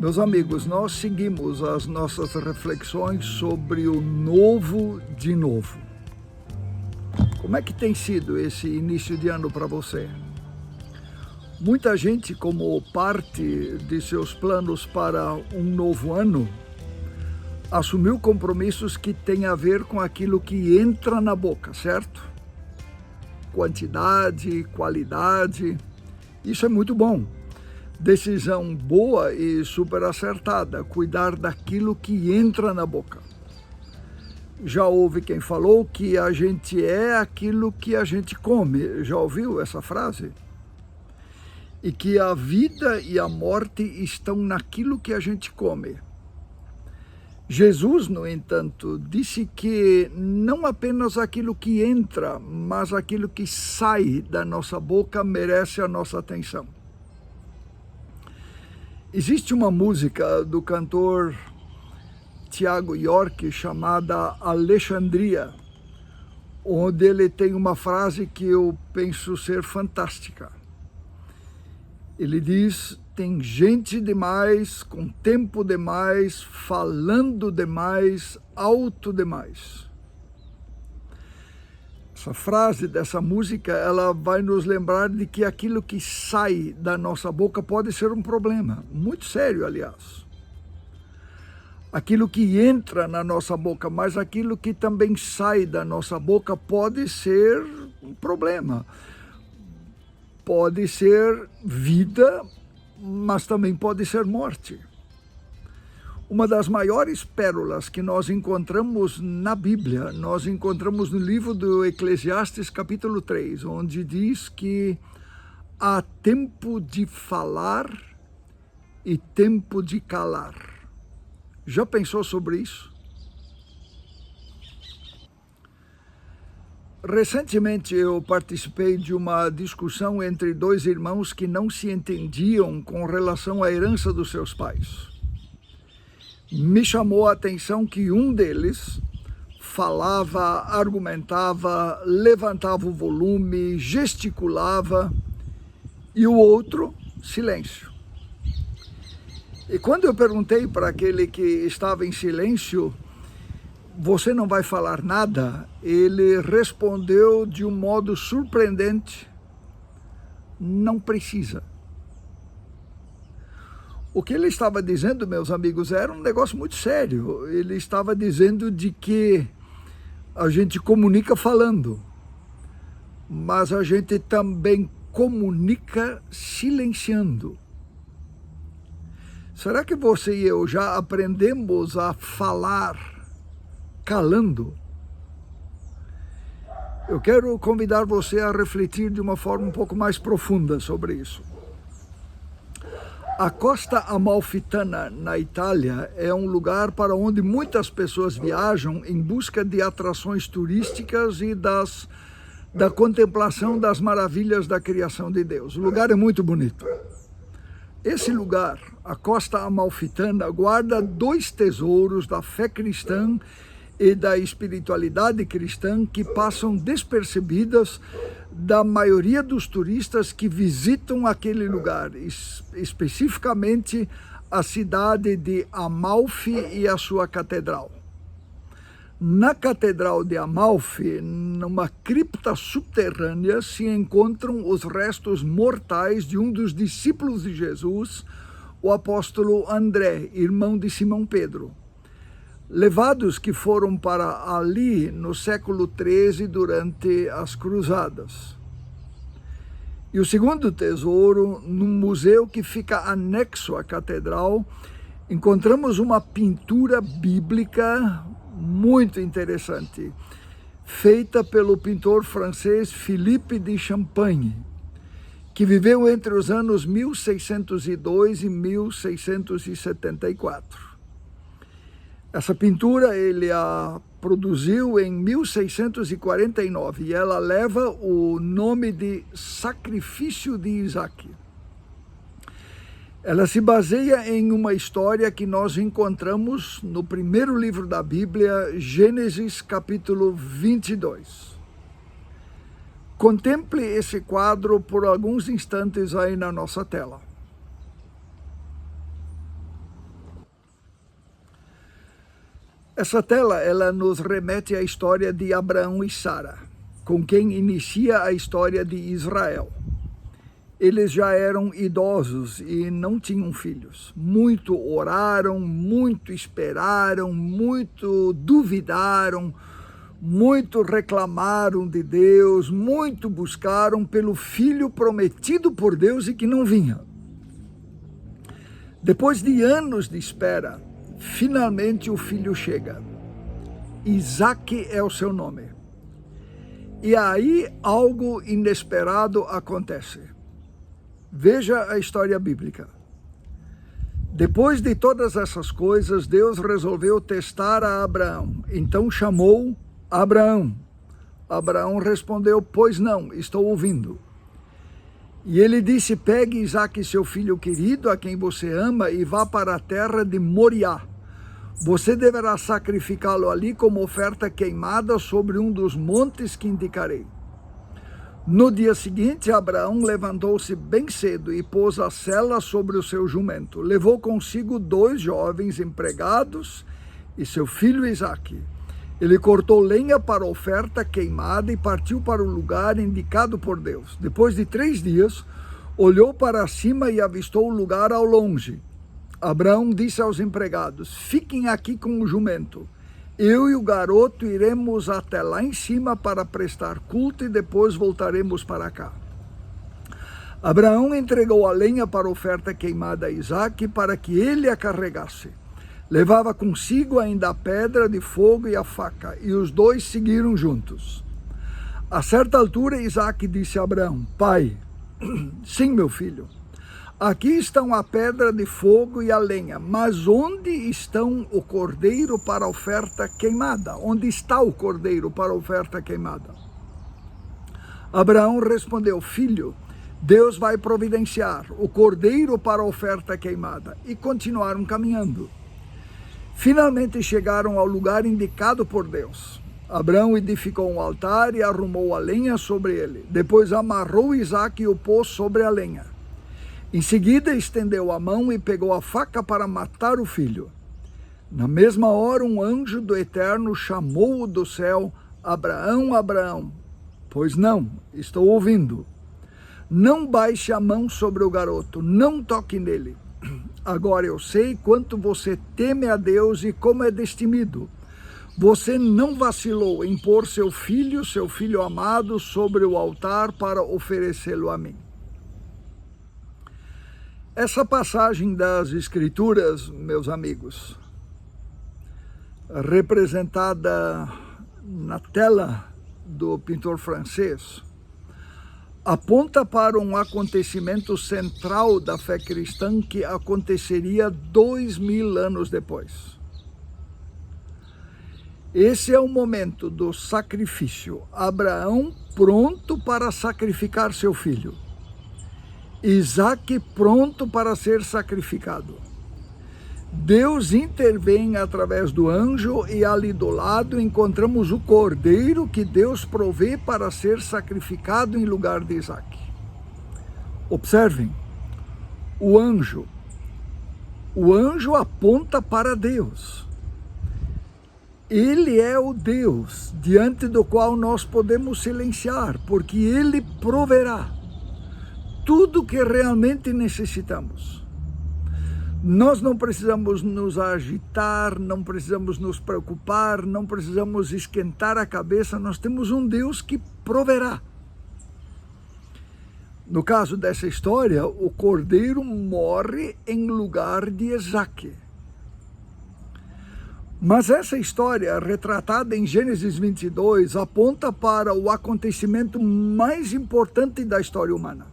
Meus amigos, nós seguimos as nossas reflexões sobre o novo de novo. Como é que tem sido esse início de ano para você? Muita gente, como parte de seus planos para um novo ano, assumiu compromissos que têm a ver com aquilo que entra na boca, certo? Quantidade, qualidade, isso é muito bom. Decisão boa e super acertada, cuidar daquilo que entra na boca. Já houve quem falou que a gente é aquilo que a gente come. Já ouviu essa frase? E que a vida e a morte estão naquilo que a gente come. Jesus, no entanto, disse que não apenas aquilo que entra, mas aquilo que sai da nossa boca merece a nossa atenção. Existe uma música do cantor Thiago York chamada Alexandria, onde ele tem uma frase que eu penso ser fantástica. Ele diz: tem gente demais, com tempo demais, falando demais, alto demais. Essa frase dessa música, ela vai nos lembrar de que aquilo que sai da nossa boca pode ser um problema, muito sério, aliás. Aquilo que entra na nossa boca, mas aquilo que também sai da nossa boca pode ser um problema. Pode ser vida, mas também pode ser morte. Uma das maiores pérolas que nós encontramos na Bíblia, nós encontramos no livro do Eclesiastes, capítulo 3, onde diz que há tempo de falar e tempo de calar. Já pensou sobre isso? Recentemente eu participei de uma discussão entre dois irmãos que não se entendiam com relação à herança dos seus pais. Me chamou a atenção que um deles falava, argumentava, levantava o volume, gesticulava, e o outro, silêncio. E quando eu perguntei para aquele que estava em silêncio, você não vai falar nada? Ele respondeu de um modo surpreendente: não precisa. O que ele estava dizendo, meus amigos, era um negócio muito sério. Ele estava dizendo de que a gente comunica falando, mas a gente também comunica silenciando. Será que você e eu já aprendemos a falar calando? Eu quero convidar você a refletir de uma forma um pouco mais profunda sobre isso. A Costa Amalfitana, na Itália, é um lugar para onde muitas pessoas viajam em busca de atrações turísticas e da contemplação das maravilhas da criação de Deus. O lugar é muito bonito. Esse lugar, a Costa Amalfitana, guarda dois tesouros da fé cristã e da espiritualidade cristã que passam despercebidas da maioria dos turistas que visitam aquele lugar, especificamente a cidade de Amalfi e a sua catedral. Na Catedral de Amalfi, numa cripta subterrânea, se encontram os restos mortais de um dos discípulos de Jesus, o apóstolo André, irmão de Simão Pedro. Levados que foram para ali no século XIII durante as cruzadas. E o segundo tesouro, num museu que fica anexo à catedral, encontramos uma pintura bíblica muito interessante, feita pelo pintor francês Philippe de Champagne, que viveu entre os anos 1602 e 1674. Essa pintura ele a produziu em 1649 e ela leva o nome de Sacrifício de Isaac. Ela se baseia em uma história que nós encontramos no primeiro livro da Bíblia, Gênesis capítulo 22. Contemple esse quadro por alguns instantes aí na nossa tela. Essa tela, ela nos remete à história de Abraão e Sara, com quem inicia a história de Israel. Eles já eram idosos e não tinham filhos. Muito oraram, muito esperaram, muito duvidaram, muito reclamaram de Deus, muito buscaram pelo filho prometido por Deus e que não vinha. Depois de anos de espera, finalmente o filho chega. Isaque é o seu nome. E aí algo inesperado acontece. Veja a história bíblica. Depois de todas essas coisas, Deus resolveu testar a Abraão. Então chamou Abraão. Abraão respondeu: pois não, estou ouvindo. E ele disse: pegue Isaque, seu filho querido, a quem você ama, e vá para a terra de Moriá. Você deverá sacrificá-lo ali como oferta queimada sobre um dos montes que indicarei. No dia seguinte, Abraão levantou-se bem cedo e pôs a sela sobre o seu jumento. Levou consigo 2 jovens empregados e seu filho Isaque. Ele cortou lenha para a oferta queimada e partiu para o lugar indicado por Deus. Depois de 3 dias, olhou para cima e avistou o lugar ao longe. Abraão disse aos empregados: fiquem aqui com o jumento. Eu e o garoto iremos até lá em cima para prestar culto e depois voltaremos para cá. Abraão entregou a lenha para a oferta queimada a Isaque para que ele a carregasse. Levava consigo ainda a pedra de fogo e a faca, e os 2 seguiram juntos. A certa altura, Isaque disse a Abraão: pai, sim, meu filho, aqui estão a pedra de fogo e a lenha, mas onde estão o cordeiro para a oferta queimada? Onde está o cordeiro para a oferta queimada? Abraão respondeu: filho, Deus vai providenciar o cordeiro para a oferta queimada. E continuaram caminhando. Finalmente chegaram ao lugar indicado por Deus. Abraão edificou um altar e arrumou a lenha sobre ele. Depois amarrou Isaque e o pôs sobre a lenha. Em seguida estendeu a mão e pegou a faca para matar o filho. Na mesma hora um anjo do Eterno chamou-o do céu: Abraão, Abraão. Pois não, estou ouvindo. Não baixe a mão sobre o garoto, não toque nele. Agora eu sei quanto você teme a Deus e como é destemido. Você não vacilou em pôr seu filho amado, sobre o altar para oferecê-lo a mim. Essa passagem das Escrituras, meus amigos, representada na tela do pintor francês, aponta para um acontecimento central da fé cristã que aconteceria 2000 anos depois. Esse é o momento do sacrifício. Abraão pronto para sacrificar seu filho. Isaque pronto para ser sacrificado. Deus intervém através do anjo e ali do lado encontramos o cordeiro que Deus provê para ser sacrificado em lugar de Isaque. Observem, o anjo aponta para Deus. Ele é o Deus diante do qual nós podemos silenciar, porque Ele proverá tudo o que realmente necessitamos. Nós não precisamos nos agitar, não precisamos nos preocupar, não precisamos esquentar a cabeça, nós temos um Deus que proverá. No caso dessa história, o cordeiro morre em lugar de Isaque. Mas essa história, retratada em Gênesis 22, aponta para o acontecimento mais importante da história humana,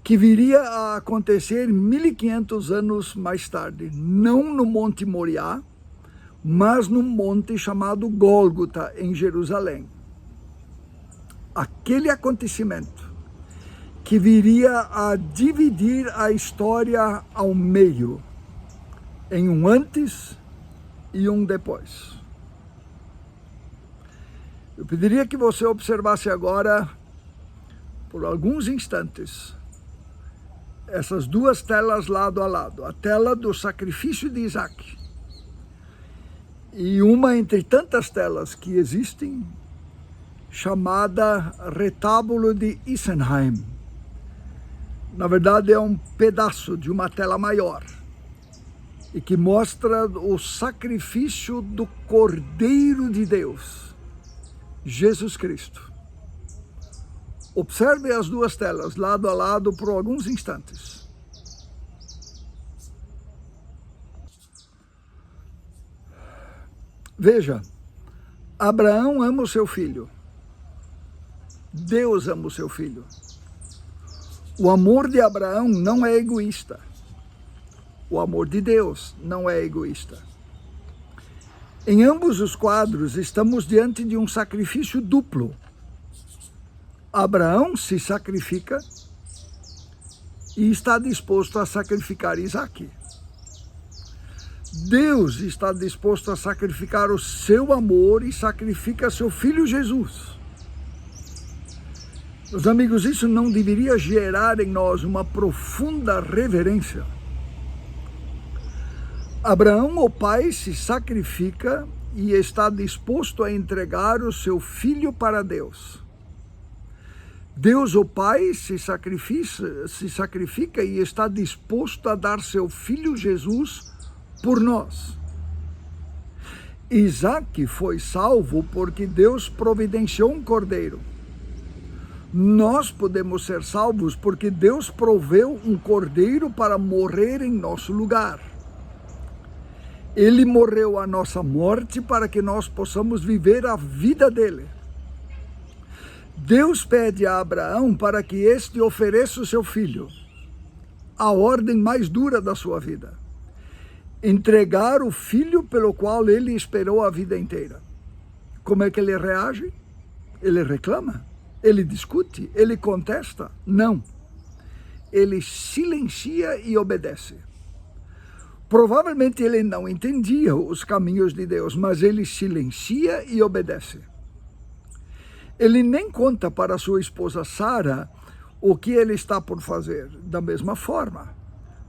que viria a acontecer 1500 anos mais tarde, não no Monte Moriá, mas no monte chamado Gólgota, em Jerusalém. Aquele acontecimento que viria a dividir a história ao meio, em um antes e um depois. Eu pediria que você observasse agora, por alguns instantes, essas 2 telas lado a lado, a tela do sacrifício de Isaque e uma entre tantas telas que existem, chamada Retábulo de Isenheim. Na verdade, é um pedaço de uma tela maior e que mostra o sacrifício do Cordeiro de Deus, Jesus Cristo. Observe as duas telas lado a lado por alguns instantes. Veja, Abraão ama o seu filho. Deus ama o seu filho. O amor de Abraão não é egoísta. O amor de Deus não é egoísta. Em ambos os quadros, estamos diante de um sacrifício duplo. Abraão se sacrifica e está disposto a sacrificar Isaque. Deus está disposto a sacrificar o seu amor e sacrifica seu filho Jesus. Meus amigos, isso não deveria gerar em nós uma profunda reverência? Abraão, o pai, se sacrifica e está disposto a entregar o seu filho para Deus. Deus, o pai, se sacrifica e está disposto a dar seu filho Jesus por nós. Isaque foi salvo porque Deus providenciou um cordeiro. Nós podemos ser salvos porque Deus proveu um cordeiro para morrer em nosso lugar. Ele morreu a nossa morte para que nós possamos viver a vida dele. Deus pede a Abraão para que este ofereça o seu filho, a ordem mais dura da sua vida. Entregar o filho pelo qual ele esperou a vida inteira. Como é que ele reage? Ele reclama? Ele discute? Ele contesta? Não. Ele silencia e obedece. Provavelmente ele não entendia os caminhos de Deus, mas ele silencia e obedece. Ele nem conta para sua esposa Sara o que ele está por fazer. Da mesma forma,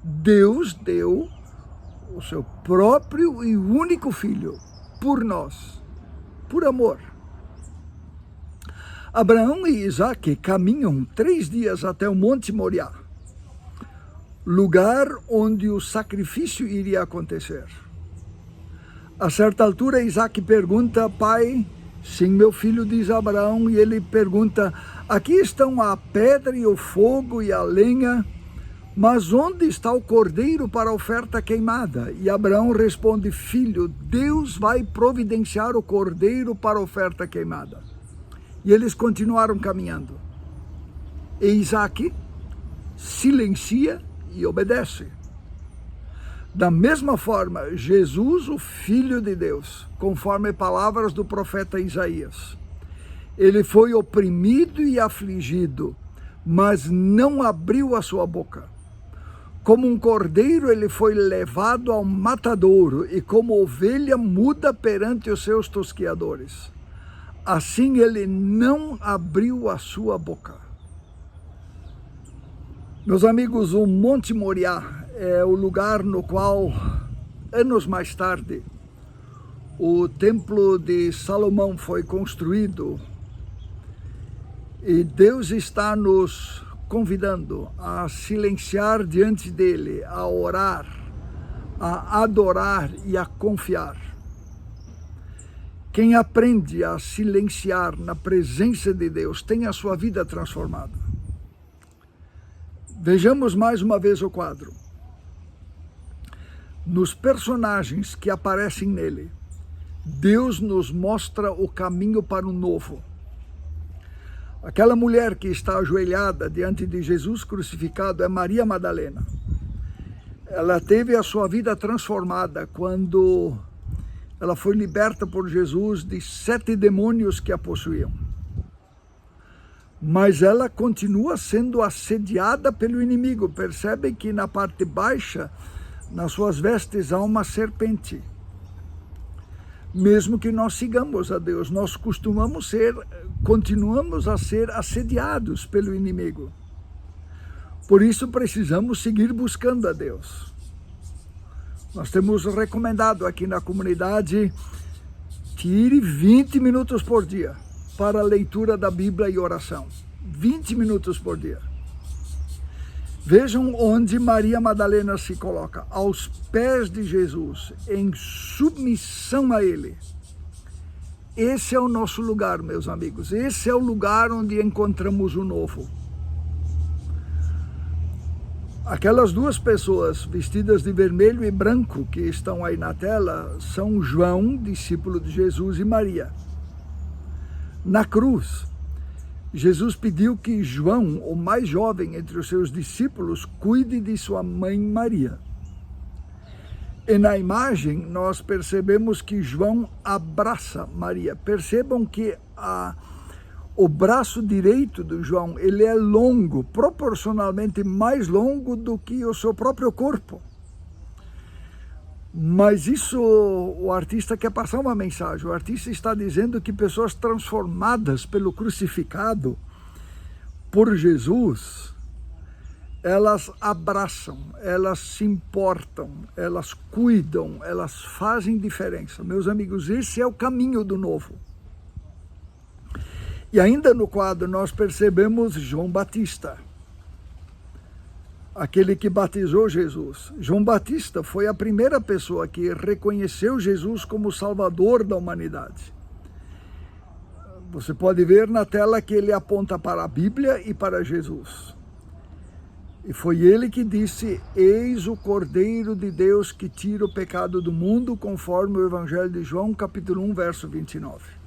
Deus deu o seu próprio e único filho por nós, por amor. Abraão e Isaque caminham 3 dias até o Monte Moriá, lugar onde o sacrifício iria acontecer. A certa altura, Isaque pergunta: pai, sim, meu filho, diz Abraão, e ele pergunta: aqui estão a pedra e o fogo e a lenha, mas onde está o cordeiro para a oferta queimada? E Abraão responde: filho, Deus vai providenciar o cordeiro para a oferta queimada. E eles continuaram caminhando. E Isaque silencia e obedece. Da mesma forma, Jesus, o Filho de Deus, conforme palavras do profeta Isaías, ele foi oprimido e afligido, mas não abriu a sua boca. Como um cordeiro, ele foi levado ao matadouro, e como ovelha muda perante os seus tosquiadores. Assim ele não abriu a sua boca. Meus amigos, o Monte Moriá é o lugar no qual, anos mais tarde, o Templo de Salomão foi construído. E Deus está nos convidando a silenciar diante dele, a orar, a adorar e a confiar. Quem aprende a silenciar na presença de Deus tem a sua vida transformada. Vejamos mais uma vez o quadro. Nos personagens que aparecem nele, Deus nos mostra o caminho para o novo. Aquela mulher que está ajoelhada diante de Jesus crucificado é Maria Madalena. Ela teve a sua vida transformada quando ela foi liberta por Jesus de 7 demônios que a possuíam. Mas ela continua sendo assediada pelo inimigo. Percebem que na parte baixa, nas suas vestes, há uma serpente. Mesmo que nós sigamos a Deus, nós continuamos a ser assediados pelo inimigo. Por isso precisamos seguir buscando a Deus. Nós temos recomendado aqui na comunidade, tire 20 minutos por dia para a leitura da Bíblia e oração. 20 minutos por dia. Vejam onde Maria Madalena se coloca, aos pés de Jesus, em submissão a Ele. Esse é o nosso lugar, meus amigos. Esse é o lugar onde encontramos o novo. Aquelas duas pessoas vestidas de vermelho e branco que estão aí na tela são João, discípulo de Jesus, e Maria. Na cruz, Jesus pediu que João, o mais jovem entre os seus discípulos, cuide de sua mãe Maria. E na imagem nós percebemos que João abraça Maria. Percebam que o braço direito do João, ele é longo, proporcionalmente mais longo do que o seu próprio corpo. Mas isso, o artista quer passar uma mensagem. O artista está dizendo que pessoas transformadas pelo crucificado, por Jesus, elas abraçam, elas se importam, elas cuidam, elas fazem diferença. Meus amigos, esse é o caminho do novo. E ainda no quadro nós percebemos João Batista, aquele que batizou Jesus. João Batista foi a primeira pessoa que reconheceu Jesus como Salvador da humanidade. Você pode ver na tela que ele aponta para a Bíblia e para Jesus. E foi ele que disse: eis o Cordeiro de Deus que tira o pecado do mundo, conforme o Evangelho de João, capítulo 1, verso 29.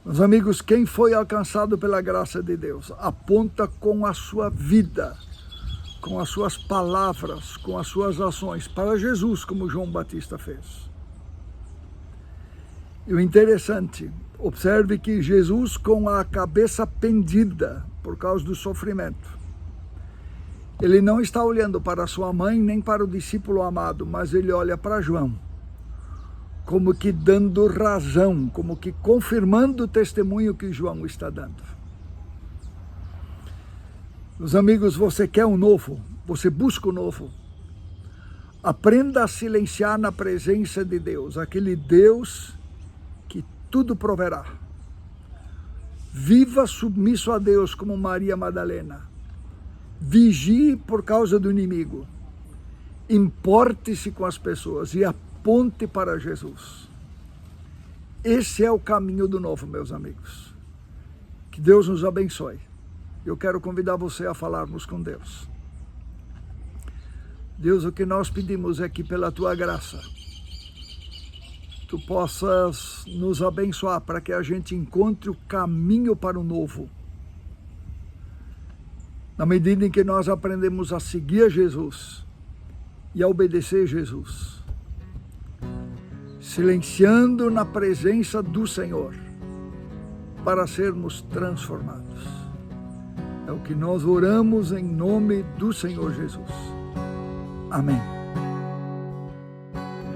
Meus amigos, quem foi alcançado pela graça de Deus aponta com a sua vida, com as suas palavras, com as suas ações para Jesus, como João Batista fez. E o interessante, observe que Jesus, com a cabeça pendida por causa do sofrimento, ele não está olhando para sua mãe nem para o discípulo amado, mas ele olha para João, como que dando razão, como que confirmando o testemunho que João está dando. Meus amigos, você quer um novo? Você busca o novo? Aprenda a silenciar na presença de Deus, aquele Deus que tudo proverá. Viva submisso a Deus como Maria Madalena. Vigie por causa do inimigo. Importe-se com as pessoas e aponte para Jesus. Esse é o caminho do novo, meus amigos. Que Deus nos abençoe. Eu quero convidar você a falarmos com Deus. Deus, o que nós pedimos é que pela Tua graça, Tu possas nos abençoar para que a gente encontre o caminho para o novo. Na medida em que nós aprendemos a seguir a Jesus e a obedecer a Jesus, silenciando na presença do Senhor, para sermos transformados. É o que nós oramos em nome do Senhor Jesus. Amém.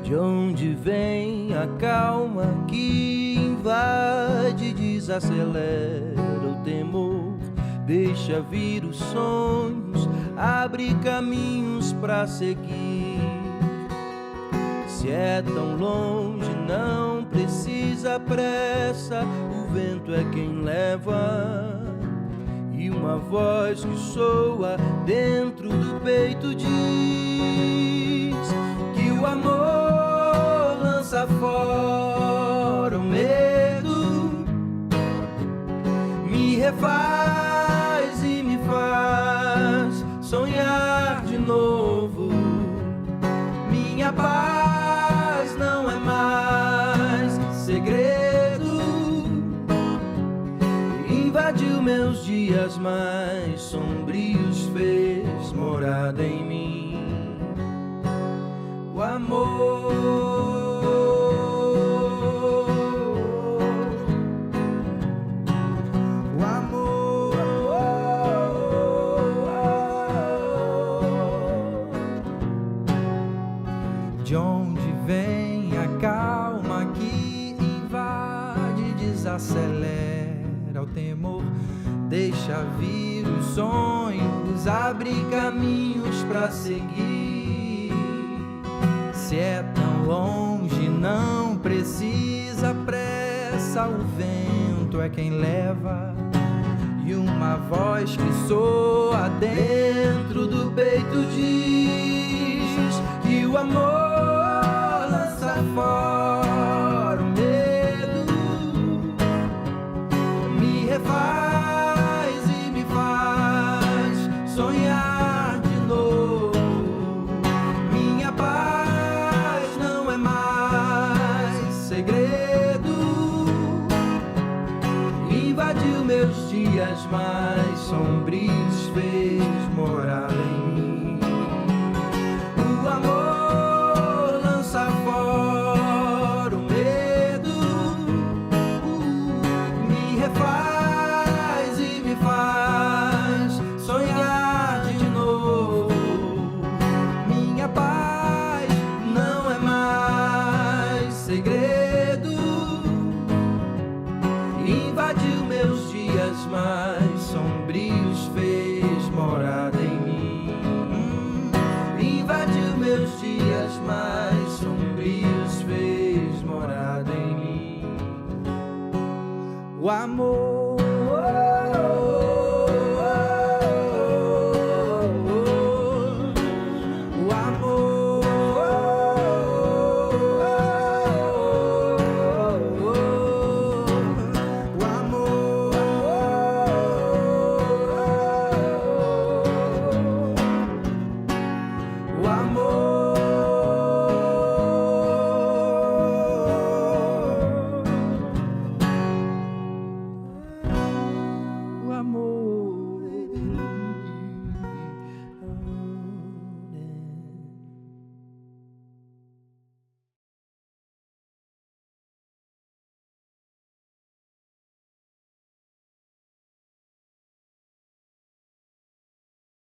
De onde vem a calma que invade e desacelera o temor? Deixa vir os sonhos, abre caminhos para seguir. Se é tão longe, não precisa pressa, o vento é quem leva. E uma voz que soa dentro do peito diz que o amor lança fora o medo, me refaz e me faz sonhar de novo. Minha paz não é mais segredo, invadiu meus dias mais sombrios, fez morada em mim. O amor, de onde vem a calma que invade, desacelera o temor, deixa vir os sonhos, abre caminhos para seguir. Se é tão longe, não precisa pressa, o vento é quem leva. E uma voz que soa dentro do peito diz que o amor lança fora o medo, me refaz e me faz sonhar de novo. Minha paz não é mais segredo, invadiu meus dias mais sombrios, fez morada em mim. O amor lança fora o medo, me refaz e me faz sonhar de novo. Minha paz não é mais segredo, invadiu meus dias mais sombrios, fez morada em mim. Invadiu meus dias mais sombrios, fez morada em mim. O amor